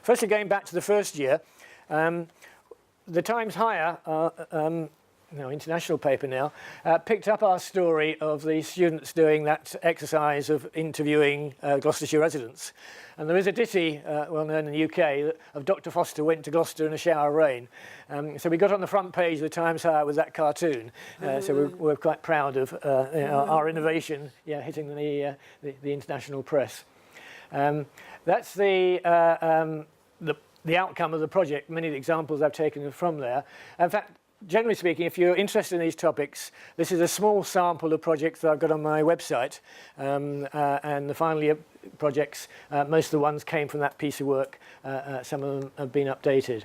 Firstly, going back to the first year, the Times Higher, international paper now, picked up our story of the students doing that exercise of interviewing Gloucestershire residents. And there is a ditty, well known in the UK, of Dr. Foster went to Gloucester in a shower of rain. So we got on the front page of the Times Higher with that cartoon. So we're quite proud of our innovation, hitting the international press. That's the outcome of the project. Many of the examples I've taken are from there. In fact, generally speaking, if you're interested in these topics, this is a small sample of projects that I've got on my website. And the final year projects, most of the ones came from that piece of work. Some of them have been updated.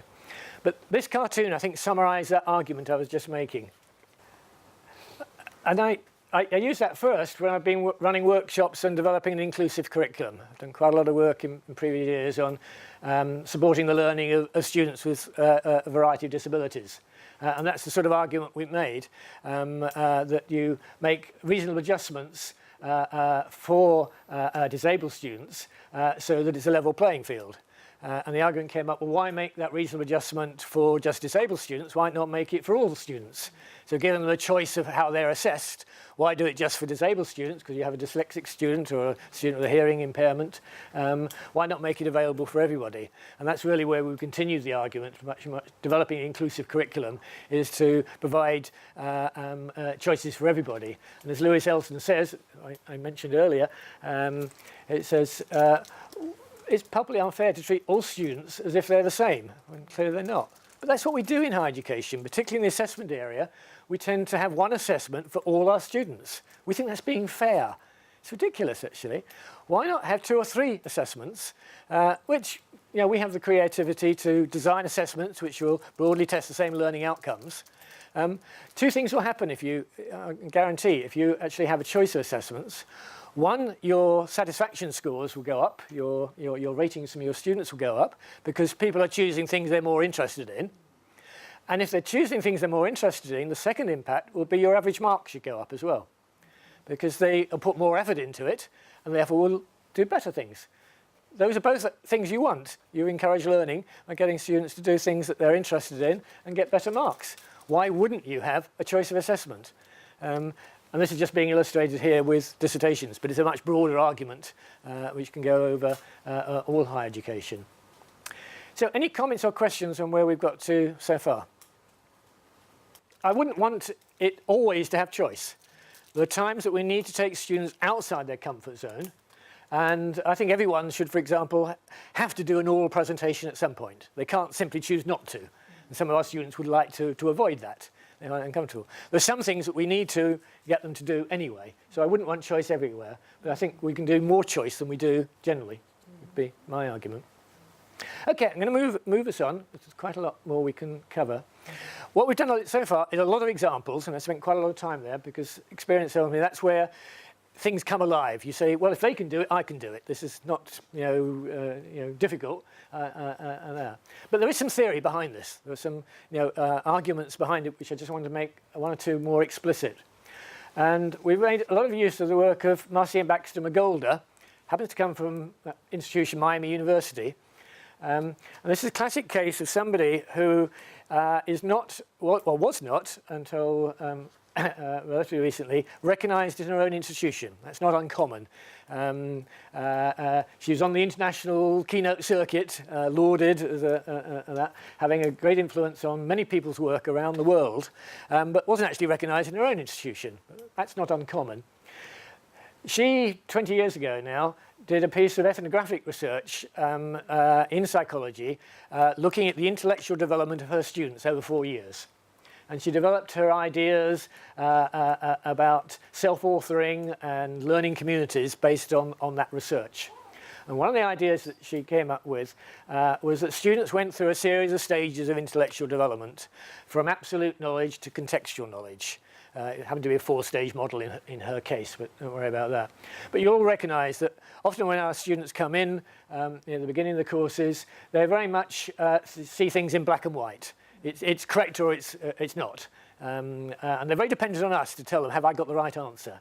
But this cartoon, I think, summarised that argument I was just making. And I use that first when I've been running workshops and developing an inclusive curriculum. I've done quite a lot of work in previous years on supporting the learning of students with a variety of disabilities. And that's the sort of argument we've made, that you make reasonable adjustments for disabled students so that it's a level playing field. And the argument came up, well, why make that reasonable adjustment for just disabled students? Why not make it for all the students? So give them the choice of how they're assessed. Why do it just for disabled students? Because you have a dyslexic student or a student with a hearing impairment. Why not make it available for everybody? And that's really where we've continued the argument. Much developing an inclusive curriculum is to provide choices for everybody. And as Lewis Elson says, I mentioned earlier, it says, it's probably unfair to treat all students as if they're the same, when clearly they're not. But that's what we do in higher education, particularly in the assessment area. We tend to have one assessment for all our students. We think that's being fair. It's ridiculous, actually. Why not have 2 or 3 assessments, which, we have the creativity to design assessments which will broadly test the same learning outcomes. 2 things will happen if you, guarantee, if you actually have a choice of assessments. One, your satisfaction scores will go up, your ratings from your students will go up, because people are choosing things they're more interested in. And if they're choosing things they're more interested in, the second impact will be your average marks should go up as well, because they will put more effort into it, and therefore will do better things. Those are both things you want. You encourage learning by getting students to do things that they're interested in and get better marks. Why wouldn't you have a choice of assessment? And this is just being illustrated here with dissertations, but it's a much broader argument which can go over all higher education. So any comments or questions on where we've got to so far? I wouldn't want it always to have choice. There are times that we need to take students outside their comfort zone, and I think everyone should, for example, have to do an oral presentation at some point. They can't simply choose not to, and some of our students would like to avoid that. They're uncomfortable. There's some things that we need to get them to do anyway. So I wouldn't want choice everywhere, but I think we can do more choice than we do generally, would be my argument. Okay, I'm going to move us on. There's quite a lot more we can cover. What we've done so far is a lot of examples, and I spent quite a lot of time there because experience tells me that's where things come alive. You say, well, if they can do it, I can do it. This is not, difficult. But there is some theory behind this. There are some, arguments behind it which I just want to make 1 or 2 more explicit. And we've made a lot of use of the work of Marcia Baxter McGolder, happens to come from that institution, Miami University. And this is a classic case of somebody who is not, or was not until relatively recently, recognised in her own institution. That's not uncommon. She was on the international keynote circuit, lauded as that, having a great influence on many people's work around the world, but wasn't actually recognised in her own institution. That's not uncommon. She, 20 years ago now, did a piece of ethnographic research in psychology, looking at the intellectual development of her students over 4 years. And she developed her ideas about self-authoring and learning communities based on that research. And one of the ideas that she came up with was that students went through a series of stages of intellectual development, from absolute knowledge to contextual knowledge. It happened to be a 4-stage model in her case, but don't worry about that. But you'll all recognise that often when our students come in at the beginning of the courses, they very much see things in black and white. It's correct or it's not. And they're very dependent on us to tell them, have I got the right answer?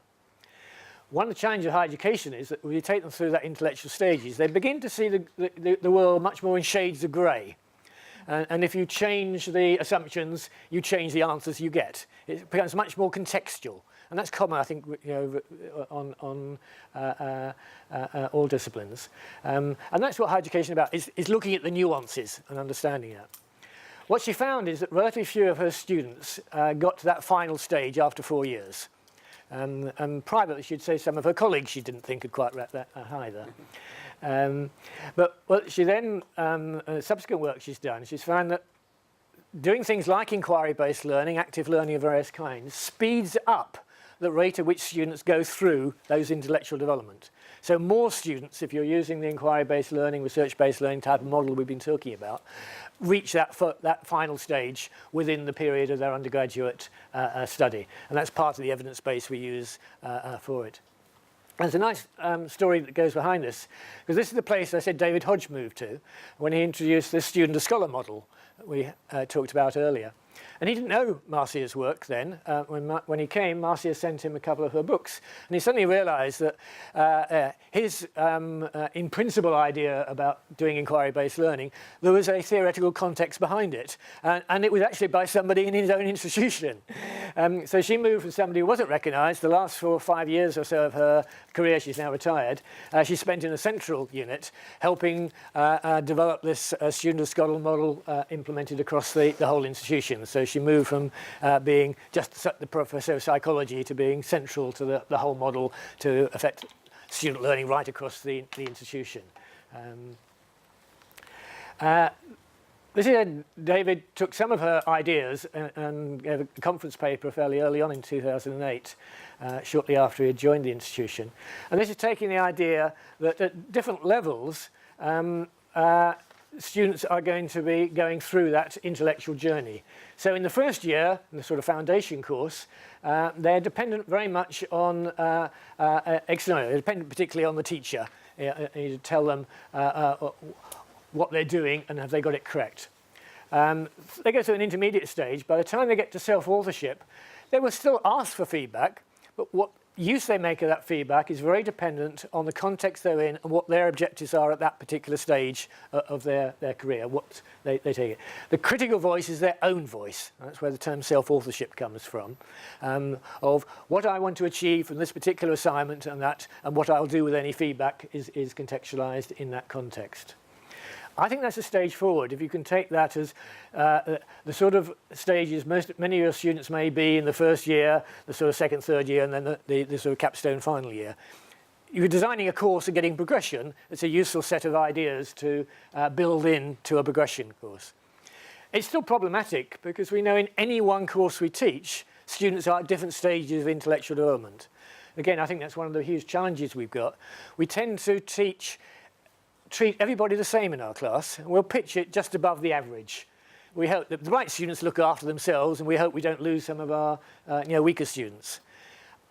one of the challenges of higher education is that when you take them through that intellectual stages, they begin to see the world much more in shades of grey. And if you change the assumptions, you change the answers you get. It becomes much more contextual. And that's common, I think, on all disciplines. And that's what higher education is about, is looking at the nuances and understanding that. What she found is that relatively few of her students got to that final stage after 4 years. And privately, she'd say some of her colleagues she didn't think had quite reached that either. But what she then, subsequent work she's done, she's found that doing things like inquiry-based learning, active learning of various kinds, speeds up the rate at which students go through those intellectual development. So more students, if you're using the inquiry-based learning, research-based learning type of model we've been talking about, reach that final stage within the period of their undergraduate study. And that's part of the evidence base we use for it. There's a nice story that goes behind this, because this is the place I said David Hodge moved to when he introduced the student-to-scholar model that we talked about earlier. And he didn't know Marcia's work then. When he came, Marcia sent him a couple of her books. And he suddenly realized that his in-principle idea about doing inquiry-based learning, there was a theoretical context behind it. And it was actually by somebody in his own institution. So she moved from somebody who wasn't recognized. The last 4 or 5 years or so of her career, she's now retired, she spent in a central unit helping develop this student-to-scholar model implemented across the whole institution. So she moved from being just the professor of psychology to being central to the whole model to affect student learning right across the institution. David took some of her ideas and gave a conference paper fairly early on in 2008, shortly after he had joined the institution. And this is taking the idea that at different levels, students are going to be going through that intellectual journey. So in the first year, in the sort of foundation course, they're dependent very much on external. They're dependent particularly on the teacher. You tell them what they're doing and have they got it correct. They go through an intermediate stage. By the time they get to self-authorship, they will still ask for feedback, but what use they make of that feedback is very dependent on the context they're in and what their objectives are at that particular stage of their career, what they take it. The critical voice is their own voice. That's where the term self-authorship comes from, of what I want to achieve from this particular assignment and what I'll do with any feedback is contextualized in that context. I think that's a stage forward. If you can take that as the sort of stages many of your students may be in the first year, the sort of second, third year, and then the sort of capstone final year. You're designing a course and getting progression. It's a useful set of ideas to build into a progression course. It's still problematic because we know in any one course we teach, students are at different stages of intellectual development. Again, I think that's one of the huge challenges we've got. We tend to treat everybody the same in our class, and we'll pitch it just above the average. We hope that the right students look after themselves, and we hope we don't lose some of our weaker students.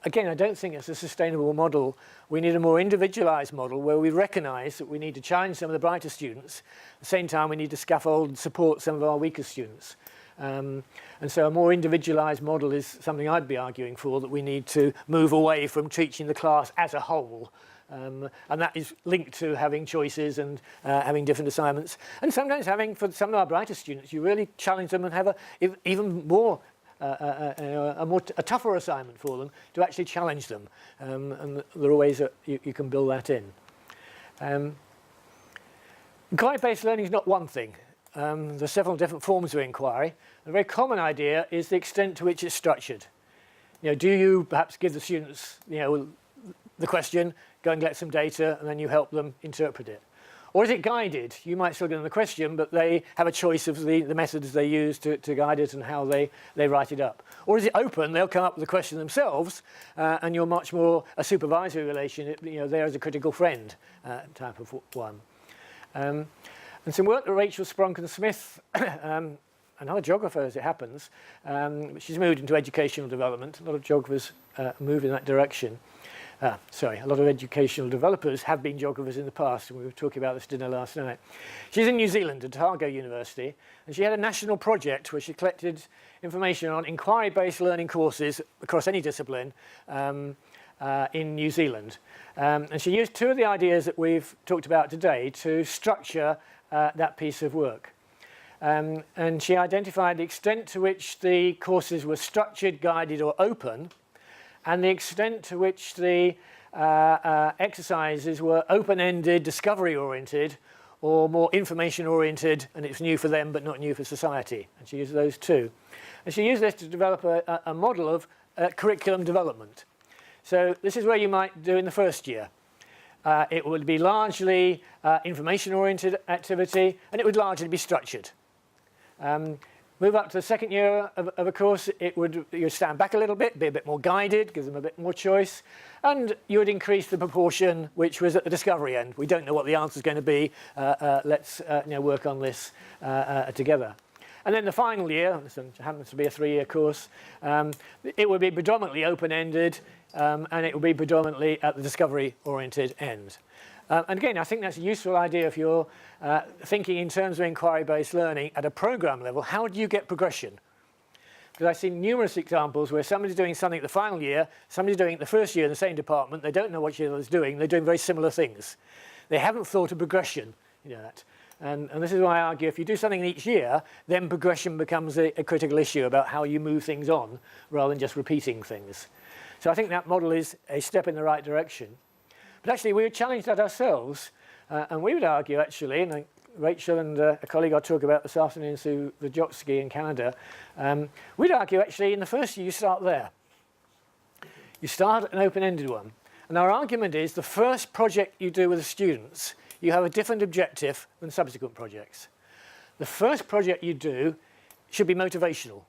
Again, I don't think it's a sustainable model. We need a more individualized model where we recognize that we need to challenge some of the brighter students. At the same time, we need to scaffold and support some of our weaker students. And so a more individualized model is something I'd be arguing for, that we need to move away from teaching the class as a whole. And that is linked to having choices and having different assignments. And sometimes having, for some of our brighter students, you really challenge them and have even more, a tougher assignment for them to actually challenge them. And there are ways that you can build that in. Inquiry-based learning is not one thing. There's several different forms of inquiry. A very common idea is the extent to which it's structured. Do you perhaps give the students, the question, go and get some data, and then you help them interpret it? Or is it guided? You might still give them the question, but they have a choice of the methods they use to guide it and how they write it up. Or is it open? They'll come up with the question themselves, and you're much more a supervisory relation, there as a critical friend type of one. And some work that Rachel Spronken-Smith, another geographer as it happens, she's moved into educational development. A lot of geographers move in that direction. A lot of educational developers have been geographers in the past, and we were talking about this dinner last night. She's in New Zealand at Otago University, and she had a national project where she collected information on inquiry-based learning courses across any discipline in New Zealand. And she used two of the ideas that we've talked about today to structure that piece of work. And she identified the extent to which the courses were structured, guided or open, and the extent to which the exercises were open-ended, discovery-oriented, or more information-oriented, and it's new for them but not new for society. And she used those two. And she used this to develop a model of curriculum development. So this is where you might do in the first year. It would be largely information-oriented activity, and it would largely be structured. Move up to the second year of a course, you'd stand back a little bit, be a bit more guided, give them a bit more choice, and you would increase the proportion which was at the discovery end. We don't know what the answer is going to be. Let's work on this together. And then the final year, this happens to be a 3-year course, it would be predominantly open-ended, and it would be predominantly at the discovery-oriented end. And again, I think that's a useful idea if you're thinking in terms of inquiry-based learning at a program level. How do you get progression? Because I've seen numerous examples where somebody's doing something the final year, somebody's doing it the first year in the same department, they don't know what each other's doing, they're doing very similar things. They haven't thought of progression, that. And this is why I argue if you do something each year, then progression becomes a critical issue about how you move things on rather than just repeating things. So I think that model is a step in the right direction. But actually, we would challenge that ourselves, and we would argue, actually, and Rachel and a colleague I'll talk about this afternoon, Sue Vajotsky in Canada, we'd argue, actually, in the first year, you start there. You start an open-ended one. And our argument is the first project you do with the students, you have a different objective than subsequent projects. The first project you do should be motivational.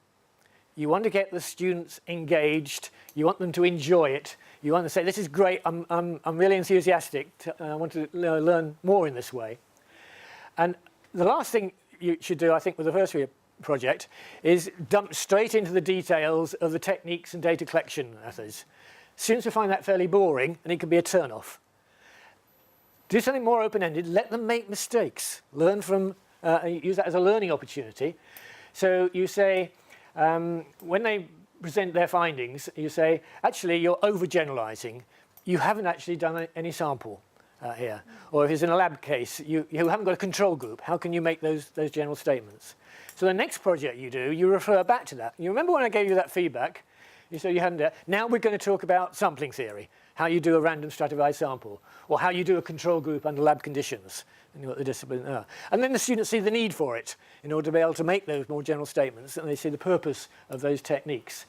You want to get the students engaged. You want them to enjoy it. You want to say, this is great. I'm really enthusiastic. I want to learn more in this way. And the last thing you should do, I think, with the first year project is dump straight into the details of the techniques and data collection methods. Students will find that fairly boring, and it can be a turn-off. Do something more open-ended. Let them make mistakes. Learn from, use that as a learning opportunity. So you say, when they present their findings, you say, actually, you're overgeneralizing. You haven't actually done any sample here. Or if it's in a lab case, you haven't got a control group. How can you make those general statements? So the next project you do, you refer back to that. You remember when I gave you that feedback? You said you hadn't done. Now we're going to talk about sampling theory, how you do a random stratified sample, or how you do a control group under lab conditions, and what the disciplines are. And then the students see the need for it in order to be able to make those more general statements, and they see the purpose of those techniques.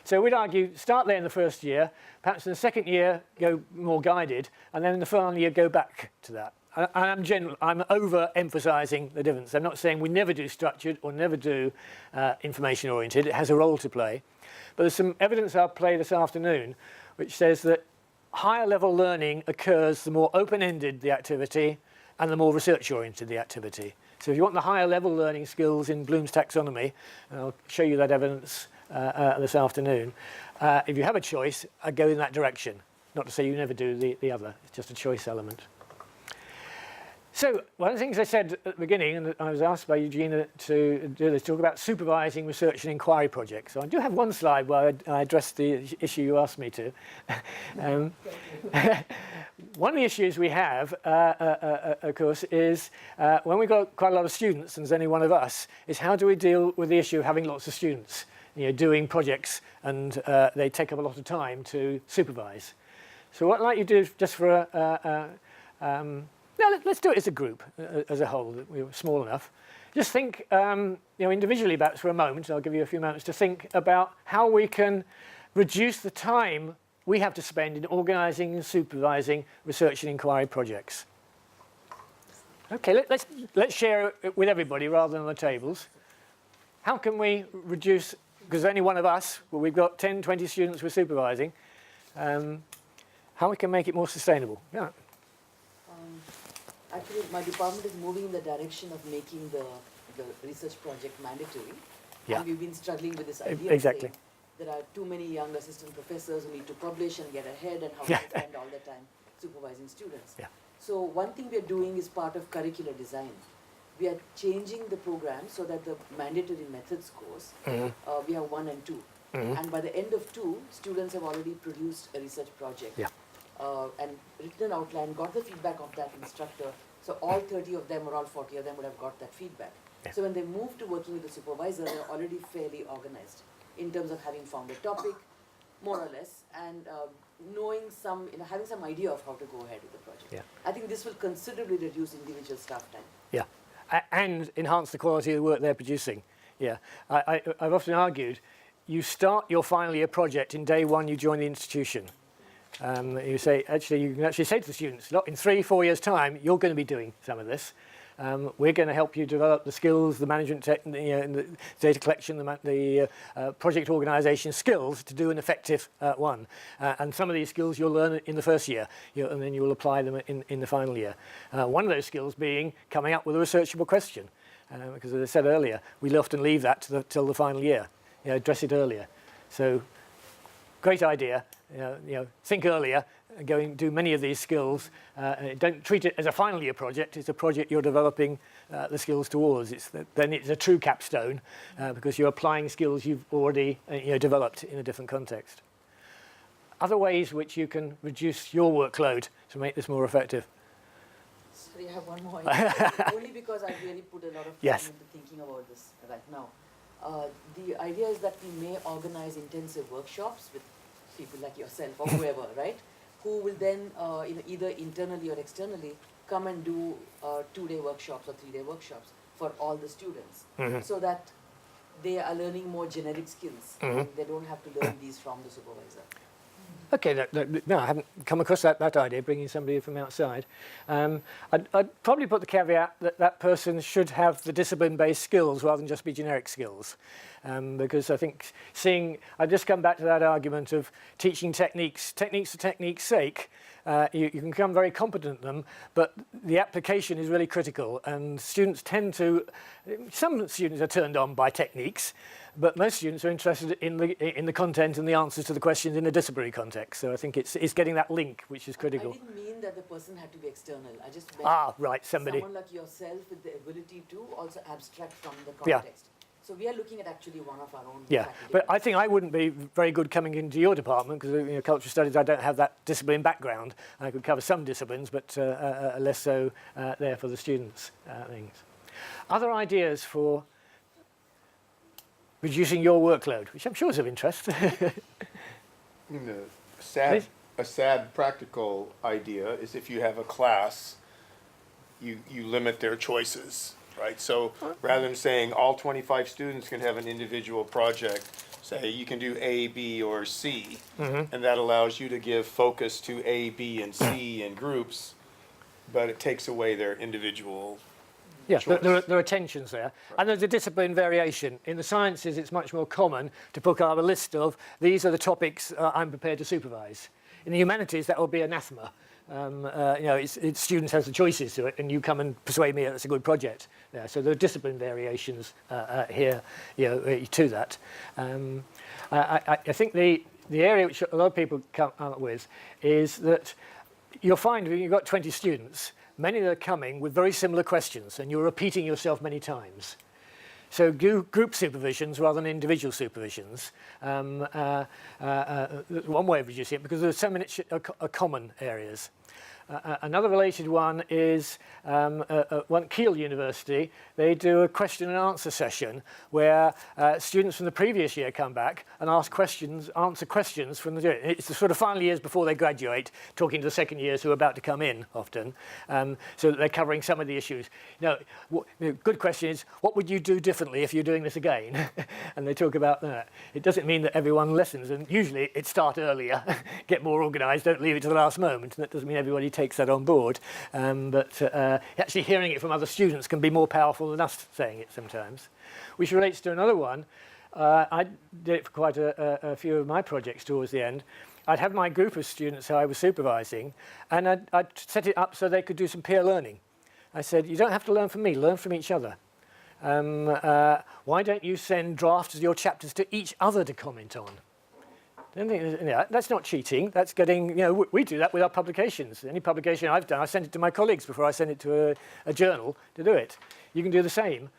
So we'd argue, start there in the first year, perhaps in the second year, go more guided, and then in the final year, go back to that. I'm over-emphasizing the difference. I'm not saying we never do structured or never do information-oriented. It has a role to play. But there's some evidence I'll play this afternoon which says that higher level learning occurs the more open-ended the activity and the more research-oriented the activity. So if you want the higher level learning skills in Bloom's taxonomy, and I'll show you that evidence this afternoon, if you have a choice, I'd go in that direction. Not to say you never do the other. It's just a choice element. So one of the things I said at the beginning, and I was asked by Eugenia to do this, talk about supervising research and inquiry projects. So I do have one slide where I addressed the issue you asked me to. One of the issues we have, of course, is when we've got quite a lot of students, and there's only one of us, is how do we deal with the issue of having lots of students, doing projects, and they take up a lot of time to supervise. So what I'd like you to do, just for now, let's do it as a group, as a whole. We were small enough. Just think, individually about this for a moment. I'll give you a few moments to think about how we can reduce the time we have to spend in organising and supervising research and inquiry projects. Okay, let's share it with everybody rather than on the tables. How can we reduce, because only one of us, well, we've got 10, 20 students we're supervising, how we can make it more sustainable? Yeah. Actually, my department is moving in the direction of making the research project mandatory. Yeah. And we've been struggling with this idea exactly. of saying there are too many young assistant professors who need to publish and get ahead, and how they spend all their time supervising students. Yeah. So one thing we're doing is part of curricular design. We are changing the program so that the mandatory methods course, we have 1 and 2. And by the end of 2, students have already produced a research project. Yeah. And written an outline, got the feedback of that instructor. So all 30 of them or all 40 of them would have got that feedback. Yeah. So when they move to working with the supervisor, they're already fairly organized in terms of having found a topic, more or less, and knowing having some idea of how to go ahead with the project. Yeah. I think this will considerably reduce individual staff time. Yeah, and enhance the quality of the work they're producing. Yeah, I've often argued, you start your final year project in day 1 you join the institution. You can actually say to the students, look, in 3-4 years' time, you're going to be doing some of this. We're going to help you develop the skills, the management, the data collection, the project organisation skills to do an effective one. And some of these skills you'll learn in the first year, and then you'll apply them in the final year. One of those skills being coming up with a researchable question. Because as I said earlier, we often leave that till the final year, address it earlier. So, great idea. Think earlier, go and do many of these skills. Don't treat it as a final year project. It's a project you're developing the skills towards. Then it's a true capstone because you're applying skills you've already developed in a different context. Other ways which you can reduce your workload to make this more effective. Sorry, I have one more idea. Only because I've really put a lot of time into thinking about this right now. The idea is that we may organize intensive workshops with people like yourself or whoever, right? Who will then, either internally or externally, come and do 2-day workshops or 3-day workshops for all the students, so that they are learning more generic skills. And they don't have to learn these from the supervisor. Okay, no, I haven't come across that idea, bringing somebody from outside. I'd probably put the caveat that person should have the discipline-based skills rather than just be generic skills. Because I think I just come back to that argument of teaching techniques for technique's sake. You can become very competent at them, but the application is really critical, and some students are turned on by techniques, but most students are interested in the content and the answers to the questions in a disciplinary context. So I think it's getting that link which is critical. I didn't mean that the person had to be external. I just meant someone like yourself with the ability to also abstract from the context. Yeah. So we are looking at actually one of our own. Yeah, but I think I wouldn't be very good coming into your department because cultural studies, I don't have that discipline background. I could cover some disciplines, but less so there for the students' things. Other ideas for reducing your workload, which I'm sure is of interest. A sad practical idea is if you have a class, you limit their choices. Right, so rather than saying all 25 students can have an individual project, say you can do A, B, or C, and that allows you to give focus to A, B, and C in groups, but it takes away their individual choice. There are tensions there. Right. And there's a discipline variation. In the sciences, it's much more common to put out a list of, these are the topics I'm prepared to supervise. In the humanities, that will be anathema. Students have the choices to it, and you come and persuade me it's a good project. Yeah, so there are discipline variations here, to that. I think the area which a lot of people come up with is that you'll find when you've got 20 students, many of them are coming with very similar questions, and you're repeating yourself many times. So group supervisions rather than individual supervisions. One way of reducing it, because there's so many common areas. Another related one is at Keele University, they do a question and answer session where students from the previous year come back and answer questions from the. It's the sort of final years before they graduate, talking to the second years who are about to come in often, so that they're covering some of the issues. Good question is, what would you do differently if you're doing this again? And they talk about that. It doesn't mean that everyone listens, and usually it start earlier, get more organised, don't leave it to the last moment, and that doesn't mean everybody takes that on board, but actually hearing it from other students can be more powerful than us saying it sometimes. Which relates to another one. I did it for quite a few of my projects towards the end. I'd have my group of students who I was supervising, and I'd set it up so they could do some peer learning. I said, you don't have to learn from me, learn from each other. Why don't you send drafts of your chapters to each other to comment on? That's not cheating. That's getting, we do that with our publications. Any publication I've done, I send it to my colleagues before I send it to a journal to do it. You can do the same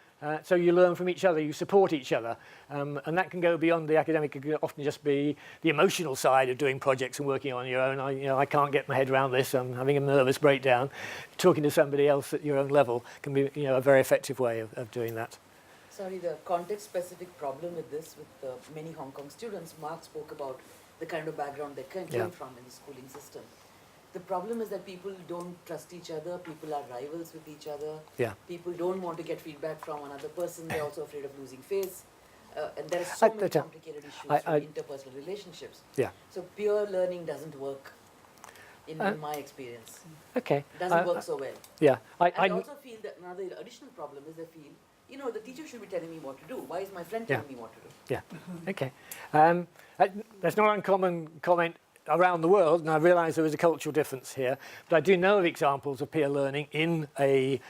So you learn from each other, you support each other, and that can go beyond the academic. It can often just be the emotional side of doing projects and working on your own. I can't get my head around this. I'm having a nervous breakdown. Talking to somebody else at your own level can be, a very effective way of doing that. Sorry, the context-specific problem with this, with many Hong Kong students, Mark spoke about the kind of background they came from in the schooling system. The problem is that people don't trust each other, people are rivals with each other, people don't want to get feedback from another person, they're also afraid of losing face, and there are so many complicated issues with interpersonal relationships. So peer learning doesn't work, in my experience. Okay. It doesn't work so well. I also feel that another additional problem is I feel, the teacher should be telling me what to do. Why is my friend telling me what to do? Okay. That's not an uncommon comment around the world, and I realise there is a cultural difference here, but I do know of examples of peer learning in a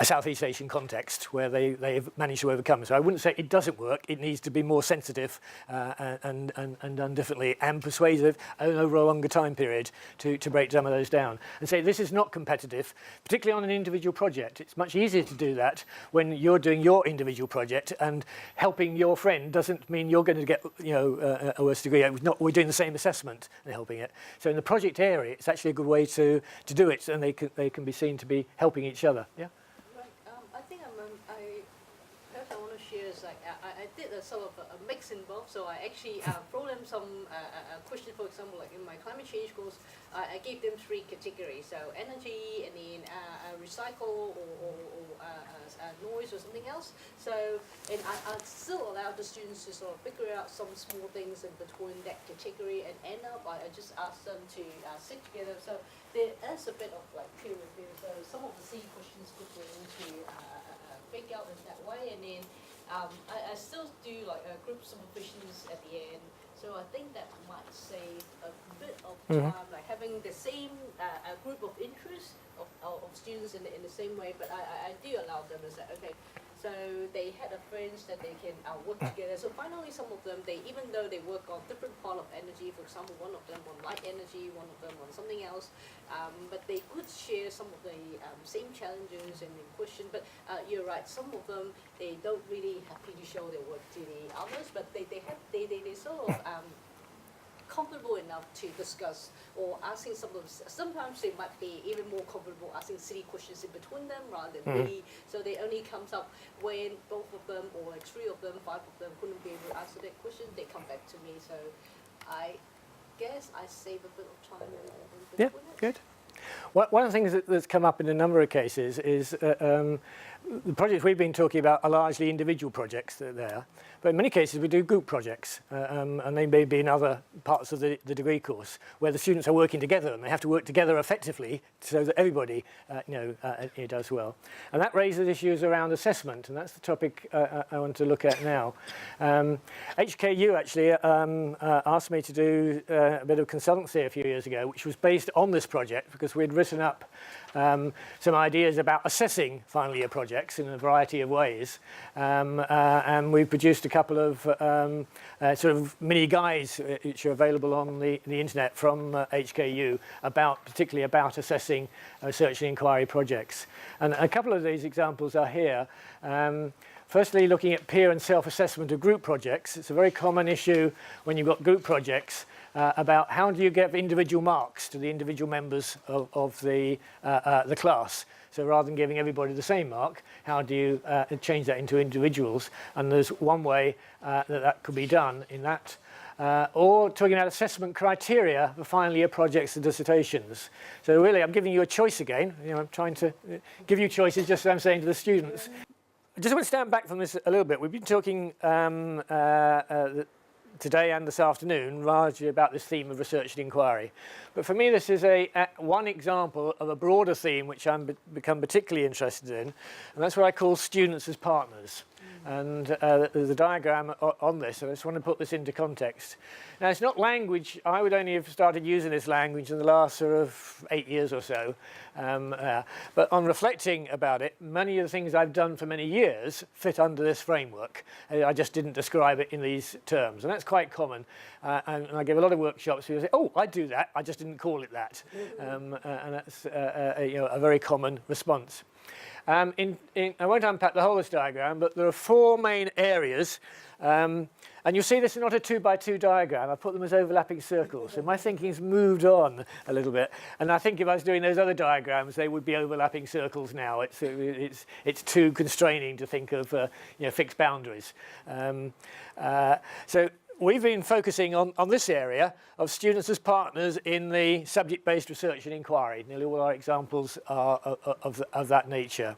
Southeast Asian context where they've managed to overcome. So I wouldn't say it doesn't work. It needs to be more sensitive and done differently and persuasive and over a longer time period to break some of those down. And say this is not competitive, particularly on an individual project. It's much easier to do that when you're doing your individual project, and helping your friend doesn't mean you're going to get a worse degree. We're doing the same assessment and helping it. So in the project area, it's actually a good way to do it, and they can be seen to be helping each other. Yeah. Right. I think perhaps I want to share is I did a sort of a mix involved. So I actually throw them some questions. For example, like in my climate change course, I gave them 3 categories. So energy, and then recycle, or noise, or something else. So, and I still allow the students to sort of figure out some small things in between that category, and end up I just ask them to sit together. So there is a bit of like peer review. So some of the C questions could go into break out in that way, and then I still do like group supervisions at the end. So I think that might save a bit of time, like having the same group of interest of students in the same way. But I do allow them to say, okay, so they had a friends that they can work together. So finally, some of them, even though they work on different part of energy, for example, one of them on light energy, one of them on something else, but they could share some of the same challenges and in question. But you're right, some of them, they don't really happy to show their work to the others, but they sort of comfortable enough to discuss, or asking sometimes they might be even more comfortable asking silly questions in between them rather than me. So they only comes up when both of them, or like 3 of them, 5 of them couldn't be able to answer that question, they come back to me. So I guess I save a bit of time in between it. Good. One of the things that's come up in a number of cases is the projects we've been talking about are largely individual projects there, but in many cases we do group projects, and they may be in other parts of the degree course where the students are working together and they have to work together effectively so that everybody does well. And that raises issues around assessment, and that's the topic I want to look at now. HKU actually asked me to do a bit of consultancy a few years ago, which was based on this project, because we'd written up some ideas about assessing final year projects in a variety of ways, and we produced a couple of sort of mini guides which are available on the internet from HKU, particularly about assessing research and inquiry projects. And a couple of these examples are here. Firstly, looking at peer and self-assessment of group projects. It's a very common issue when you've got group projects about how do you give individual marks to the individual members of the class. So rather than giving everybody the same mark, how do you change that into individuals? And there's one way that could be done in that. Or talking about assessment criteria for final year projects and dissertations. So really, I'm giving you a choice again. I'm trying to give you choices, just as I'm saying to the students. I just want to stand back from this a little bit. We've been talking today and this afternoon largely about this theme of research and inquiry. But for me, this is one example of a broader theme which I'm become particularly interested in, and that's what I call students as partners. And there's a diagram on this, and I just want to put this into context. Now, it's not language. I would only have started using this language in the last sort of 8 years or so. But on reflecting about it, many of the things I've done for many years fit under this framework. I just didn't describe it in these terms, and that's quite common. And I give a lot of workshops where you say, "Oh, I do that. I just didn't call it that," and that's a very common response. I won't unpack the whole of this diagram, but there are 4 main areas. And you'll see this is not a 2x2 diagram. I put them as overlapping circles. So my thinking's moved on a little bit. And I think if I was doing those other diagrams, they would be overlapping circles now. It's too constraining to think of fixed boundaries. So we've been focusing on this area of students as partners in the subject-based research and inquiry. Nearly all our examples are of that nature.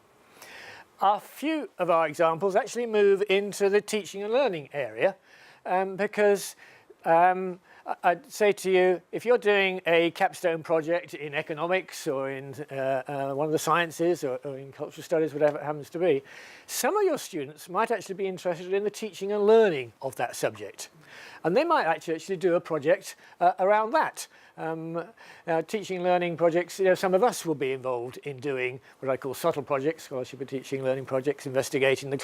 A few of our examples actually move into the teaching and learning area because I'd say to you, if you're doing a capstone project in economics or in one of the sciences or in cultural studies, whatever it happens to be, some of your students might actually be interested in the teaching and learning of that subject. And they might actually do a project around that. Teaching and learning projects, some of us will be involved in doing what I call subtle projects, scholarship and teaching and learning projects, investigating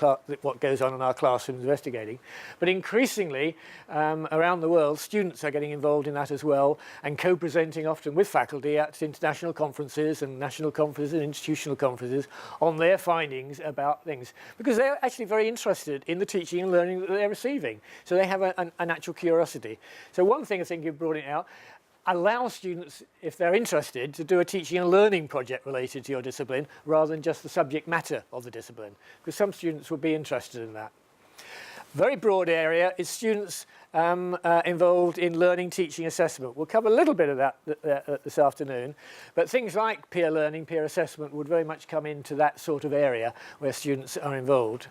what goes on in our classrooms, investigating. But increasingly, around the world, students are getting involved in that as well and co-presenting often with faculty at international conferences and national conferences and institutional conferences on their findings about things. Because they're actually very interested in the teaching and learning that they're receiving. So they have a natural curiosity. So one thing I think you've brought it out, allow students, if they're interested, to do a teaching and learning project related to your discipline rather than just the subject matter of the discipline, because some students would be interested in that. Very broad area is students involved in learning, teaching, assessment. We'll cover a little bit of that this afternoon, but things like peer learning, peer assessment would very much come into that sort of area where students are involved.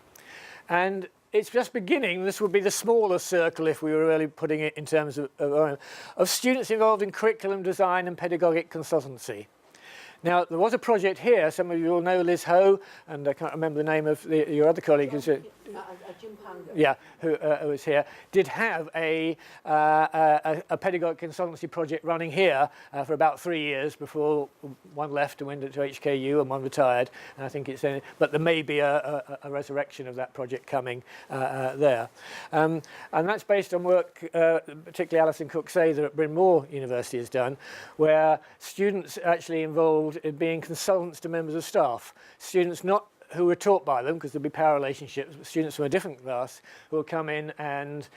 And it's just beginning. This would be the smaller circle if we were really putting it in terms of students involved in curriculum design and pedagogic consultancy. Now, there was a project here. Some of you will know Liz Ho, and I can't remember the name of your other colleague. Who's Jim Panga. Yeah, who was here, did have a pedagogic consultancy project running here for about 3 years before one left and went to HKU and one retired. And I think it's in, but there may be a resurrection of that project coming there. And that's based on work, particularly Alison Cook-Sather at Bryn Mawr University has done, where students actually involved in being consultants to members of staff. Students not who were taught by them, because there'll be power relationships, but students from a different class who will come in and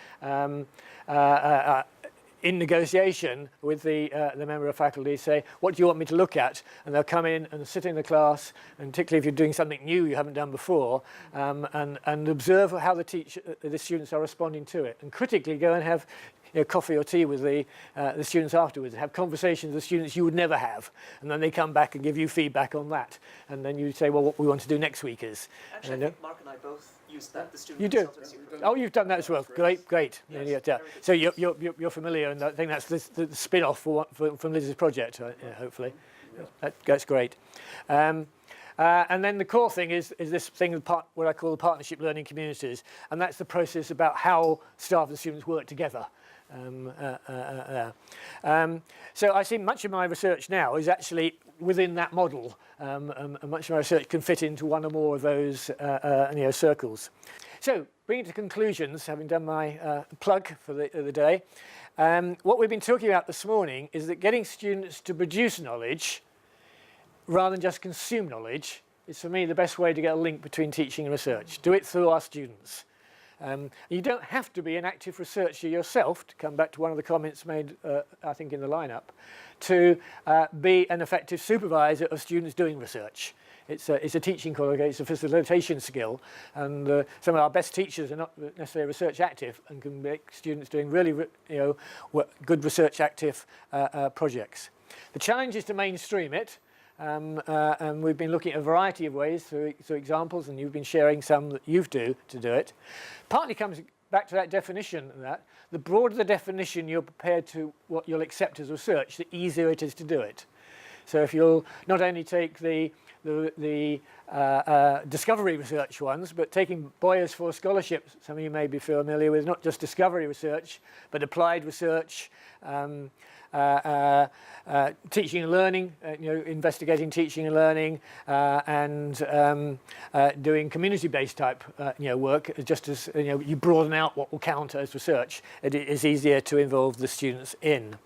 in negotiation with the member of faculty say, what do you want me to look at? And they'll come in and sit in the class, and particularly if you're doing something new you haven't done before, and observe how the students are responding to it. And critically go and have coffee or tea with the students afterwards, have conversations with students you would never have, and then they come back and give you feedback on that, and then you say, well, what we want to do next week is. Actually, I think Mark and I both use that. The student you do. consultancy. Oh, you've done that as well. Great. Yes, Yeah. So you're familiar, and I think that's the spin-off from Liz's project, hopefully. That's great. And then the core thing is this thing, what I call the partnership learning communities, and that's the process about how staff and students work together. So I see much of my research now is actually within that model, and much of my research can fit into one or more of those circles. So bringing to conclusions, having done my plug for the day, what we've been talking about this morning is that getting students to produce knowledge rather than just consume knowledge is, for me, the best way to get a link between teaching and research. Do it through our students. You don't have to be an active researcher yourself, to come back to one of the comments made, I think, in the lineup, to be an effective supervisor of students doing research. It's a teaching qualification, it's a facilitation skill, and some of our best teachers are not necessarily research active and can make students doing really good research active projects. The challenge is to mainstream it. And we've been looking at a variety of ways through examples, and you've been sharing some that you do to do it. Partly comes back to that definition of that. The broader the definition you're prepared to what you'll accept as research, the easier it is to do it. So if you'll not only take the discovery research ones, but taking Boyers for scholarships, some of you may be familiar with, not just discovery research, but applied research, teaching and learning, investigating teaching and learning, and doing community-based type, work. Just as you broaden out what will count as research, it is easier to involve the students in.